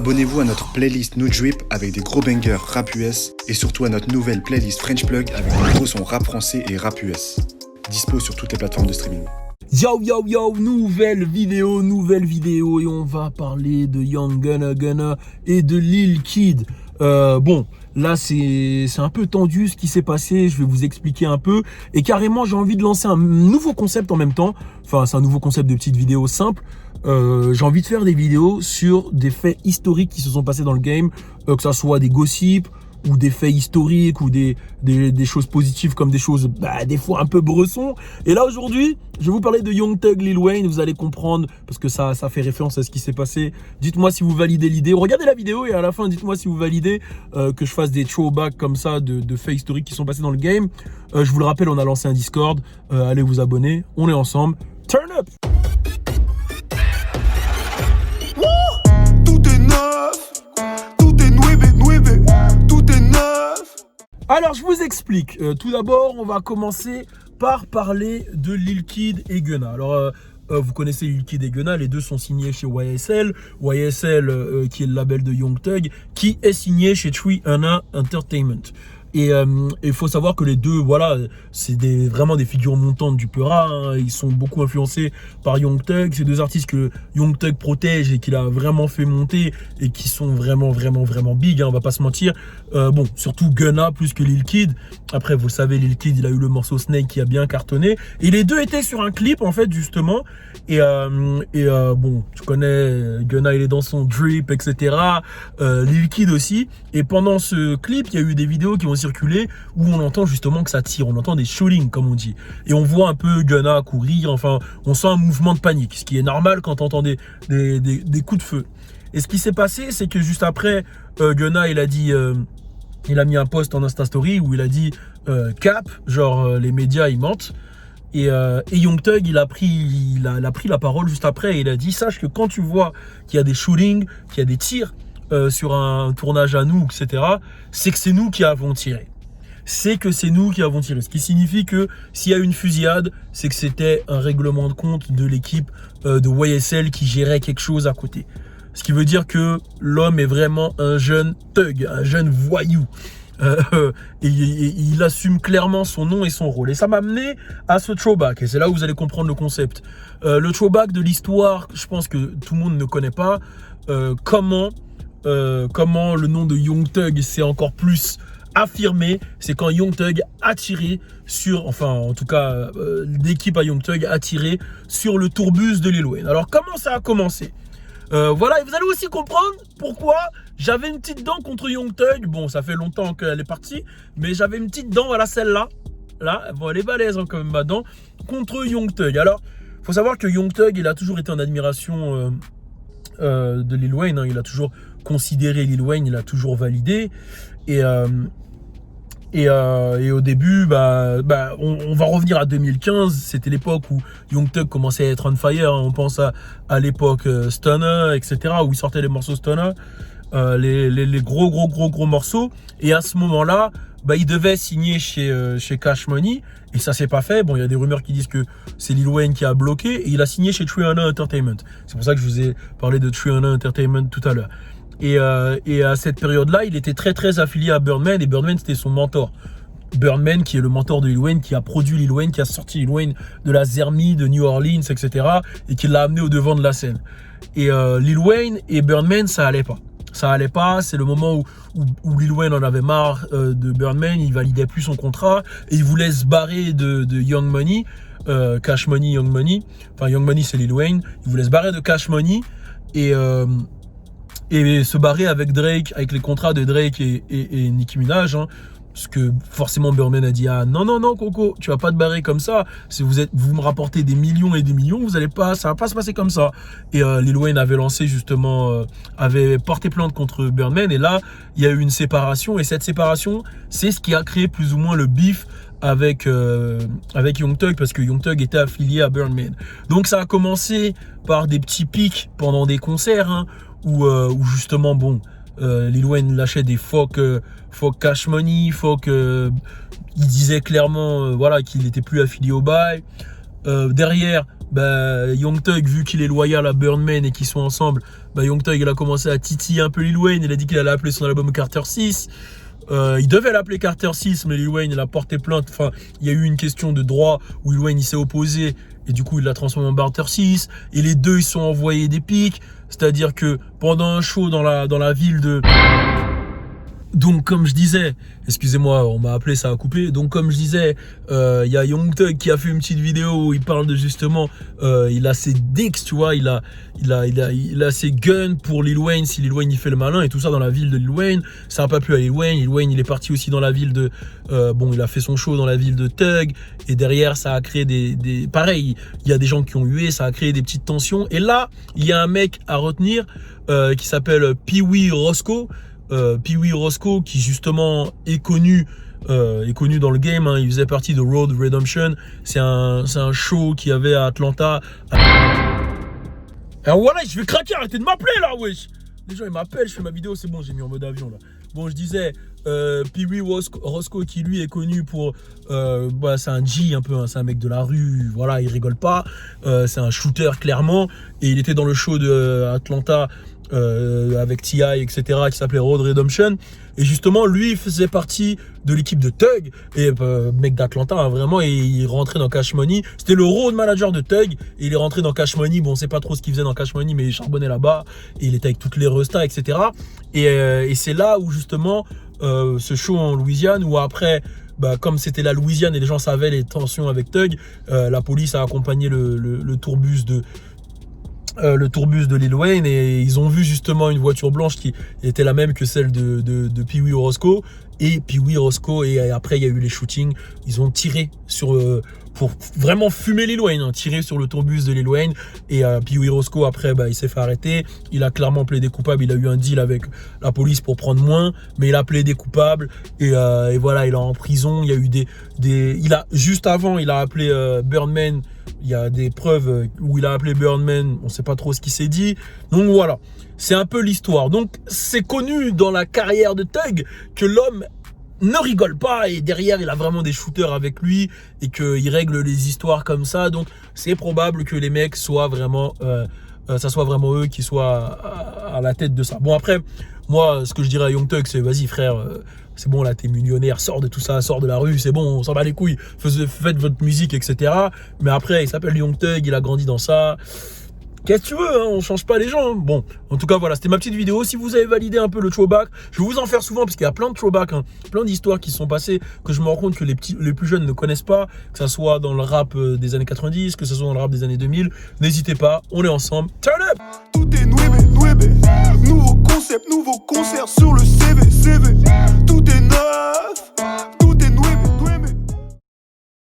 Abonnez-vous à notre playlist No Drip avec des gros bangers rap US et surtout à notre nouvelle playlist French Plug avec des gros sons rap français et rap US. Dispo sur toutes les plateformes de streaming. Yo yo yo, nouvelle vidéo et on va parler de Young Gunna et de Lil Kid. Bon, là c'est un peu tendu ce qui s'est passé, je vais vous expliquer un peu. Et carrément j'ai envie de lancer un nouveau concept en même temps. Enfin c'est un nouveau concept de petites vidéos simples. J'ai envie de faire des vidéos sur des faits historiques qui se sont passés dans le game, que ça soit des gossips ou des faits historiques ou des choses positives comme des choses des fois un peu bressons. Et là aujourd'hui je vais vous parler de Young Thug, Lil Wayne. Vous allez comprendre parce que ça fait référence à ce qui s'est passé. Dites-moi si vous validez l'idée, regardez la vidéo et à la fin dites-moi si vous validez que je fasse des throwbacks comme ça de faits historiques qui sont passés dans le game. Je vous le rappelle, on a lancé un Discord, allez vous abonner, on est ensemble. Turn up. Alors je vous explique, tout d'abord on va commencer par parler de Lil Kid et Gunna. Alors vous connaissez Lil Kid et Gunna, les deux sont signés chez YSL qui est le label de Young Thug, qui est signé chez 3 Entertainment. Et il faut savoir que les deux, voilà, c'est vraiment des figures montantes du Peura, hein. Ils sont beaucoup influencés par Young Thug. C'est deux artistes que Young Thug protège et qu'il a vraiment fait monter et qui sont vraiment big, hein, on va pas se mentir. Bon, surtout Gunna plus que Lil Kid. Après, vous le savez, Lil Kid, il a eu le morceau Snake qui a bien cartonné. Et les deux étaient sur un clip, en fait, justement. Bon, tu connais, Gunna, il est dans son drip, etc. Lil Kid aussi. Et pendant ce clip, il y a eu des vidéos qui ont circulé où on entend justement que ça tire, on entend des shootings comme on dit, et on voit un peu Gunna courir, enfin on sent un mouvement de panique, ce qui est normal quand on entend des coups de feu. Et ce qui s'est passé, c'est que juste après, Gunna il a dit, il a mis un post en Insta Story où il a dit cap, genre les médias ils mentent. Et Young Thug il a pris la parole juste après et il a dit sache que quand tu vois qu'il y a des shootings, qu'il y a des tirs sur un tournage à nous, etc., c'est que c'est nous qui avons tiré. C'est que c'est nous qui avons tiré. Ce qui signifie que s'il y a une fusillade, c'est que c'était un règlement de compte de l'équipe de YSL qui gérait quelque chose à côté. Ce qui veut dire que l'homme est vraiment un jeune thug, un jeune voyou. Et il assume clairement son nom et son rôle. Et ça m'a amené à ce throwback. Et c'est là où vous allez comprendre le concept. Le throwback de l'histoire, je pense que tout le monde ne connaît pas. Comment le nom de Young Thug s'est encore plus affirmé, c'est quand Young Thug a tiré sur, enfin en tout cas l'équipe à Young Thug a tiré sur le tourbus de Lil Wayne. Alors comment ça a commencé? Voilà, et vous allez aussi comprendre pourquoi j'avais une petite dent contre Young Thug. Bon, ça fait longtemps qu'elle est partie, mais j'avais une petite dent, voilà celle-là. Là, bon, elle est balèze hein, quand même ma dent, contre Young Thug. Alors, faut savoir que Young Thug, il a toujours été en admiration de Lil Wayne, hein. Il a toujours considéré Lil Wayne, il a toujours validé. Et au début, on va revenir à 2015. C'était l'époque où Young Thug commençait à être on fire, hein. On pense à l'époque Stunner, etc., où il sortait les morceaux Stunner, les gros morceaux. Et à ce moment-là, il devait signer chez Cash Money. Et ça s'est pas fait. Bon, il y a des rumeurs qui disent que c'est Lil Wayne qui a bloqué. Et il a signé chez 3 Entertainment. C'est pour ça que je vous ai parlé de 3 Entertainment tout à l'heure. Et à cette période-là, il était très affilié à Birdman. Et Birdman, c'était son mentor. Birdman, qui est le mentor de Lil Wayne, qui a produit Lil Wayne, qui a sorti Lil Wayne de la Zermie, de New Orleans, etc. Et qui l'a amené au devant de la scène. Et Lil Wayne et Birdman, ça allait pas. Ça allait pas, c'est le moment où Lil Wayne en avait marre de Birdman, il validait plus son contrat et il voulait se barrer de Young Money, Cash Money, Young Money. Enfin, Young Money, c'est Lil Wayne. Il voulait se barrer de Cash Money et se barrer avec Drake, avec les contrats de Drake et Nicki Minaj, hein. Parce que forcément Birdman a dit non Coco, tu vas pas te barrer comme ça. Si vous me rapportez des millions et des millions, ça va pas se passer comme ça. Et Lil Wayne avait lancé justement, avait porté plainte contre Birdman. Et là, il y a eu une séparation. Et cette séparation, c'est ce qui a créé plus ou moins le beef avec Young Thug, parce que Young Thug était affilié à Birdman. Donc ça a commencé par des petits pics pendant des concerts, hein, où justement Lil Wayne lâchait des fuck Cash Money, il disait clairement qu'il n'était plus affilié au bail. Derrière, Young Thug, vu qu'il est loyal à Birdman et qu'ils sont ensemble, Young Thug il a commencé à titiller un peu Lil Wayne. Il a dit qu'il allait appeler son album Carter 6. Il devait l'appeler Carter 6, mais Lil Wayne il a porté plainte. Enfin, il y a eu une question de droit où Lil Wayne il s'est opposé et du coup il l'a transformé en Carter 6. Et les deux ils se sont envoyés des pics. C'est-à-dire que pendant un show dans la ville de... Donc comme je disais, excusez-moi, on m'a appelé, ça a coupé. Donc comme je disais, il y a Young Thug qui a fait une petite vidéo où il parle de justement, il a ses dicks, tu vois, il a ses guns pour Lil Wayne si Lil Wayne il fait le malin et tout ça dans la ville de Lil Wayne. Ça n'a pas plu à Lil Wayne. Lil Wayne il est parti aussi dans la ville de, il a fait son show dans la ville de Thug et derrière ça a créé pareil, il y a des gens qui ont hué, ça a créé des petites tensions. Et là, il y a un mec à retenir qui s'appelle Pee Wee Roscoe. Pee Wee Roscoe qui justement est connu dans le game, hein. Il faisait partie de Road Redemption. C'est un show qu'il y avait à Atlanta. Alors voilà, je vais craquer, arrêtez de m'appeler là, wesh. Les gens ils m'appellent, je fais ma vidéo, c'est bon, j'ai mis en mode avion là. Bon, je disais, Pee Wee Roscoe qui lui est connu pour, c'est un G un peu, hein, c'est un mec de la rue, voilà, il rigole pas, c'est un shooter clairement, et il était dans le show de Atlanta avec T.I. etc. qui s'appelait Road Redemption. Et justement, lui, il faisait partie de l'équipe de Thug. Et mec d'Atlanta, hein, vraiment, et il rentrait dans Cash Money. C'était le road manager de Thug. Et il est rentré dans Cash Money. Bon, on sait pas trop ce qu'il faisait dans Cash Money, mais il charbonnait là-bas. Et il était avec toutes les restas, etc. Et c'est là où, justement, ce show en Louisiane, où après... comme c'était la Louisiane et les gens savaient les tensions avec Thug, la police a accompagné le tourbus de Lil Wayne et ils ont vu justement une voiture blanche qui était la même que celle de Pee Wee Roscoe. Et Pee Wee Roscoe, et après il y a eu les shootings, ils ont tiré pour vraiment fumer Lil Wayne, hein, tiré sur le tourbus de Lil Wayne. Et Pee Wee Roscoe après il s'est fait arrêter, il a clairement plaidé coupable, il a eu un deal avec la police pour prendre moins, mais il a plaidé coupable et voilà, il est en prison. Il y a eu juste avant il a appelé Birdman. Il y a des preuves où il a appelé Birdman, on sait pas trop ce qu'il s'est dit. Donc voilà, c'est un peu l'histoire. Donc c'est connu dans la carrière de Thug que l'homme ne rigole pas et derrière il a vraiment des shooters avec lui et qu'il règle les histoires comme ça. Donc c'est probable que les mecs soient vraiment, ça soit vraiment eux qui soient à la tête de ça. Bon après, moi ce que je dirais à Young Thug c'est vas-y frère, c'est bon là, t'es millionnaire, sors de tout ça, sors de la rue, c'est bon, on s'en bat les couilles, faites votre musique, etc. Mais après, il s'appelle Young Thug, il a grandi dans ça. Qu'est-ce que tu veux, hein, on change pas les gens. Hein. Bon, en tout cas, voilà, c'était ma petite vidéo. Si vous avez validé un peu le throwback, je vais vous en faire souvent parce qu'il y a plein de throwbacks, hein, plein d'histoires qui se sont passées que je me rends compte que les plus jeunes ne connaissent pas, que ça soit dans le rap des années 90, que ça soit dans le rap des années 2000. N'hésitez pas, on est ensemble. Turn up! Tout est nouébé. Nouveau concept, nouveau concert sur le CV. Tout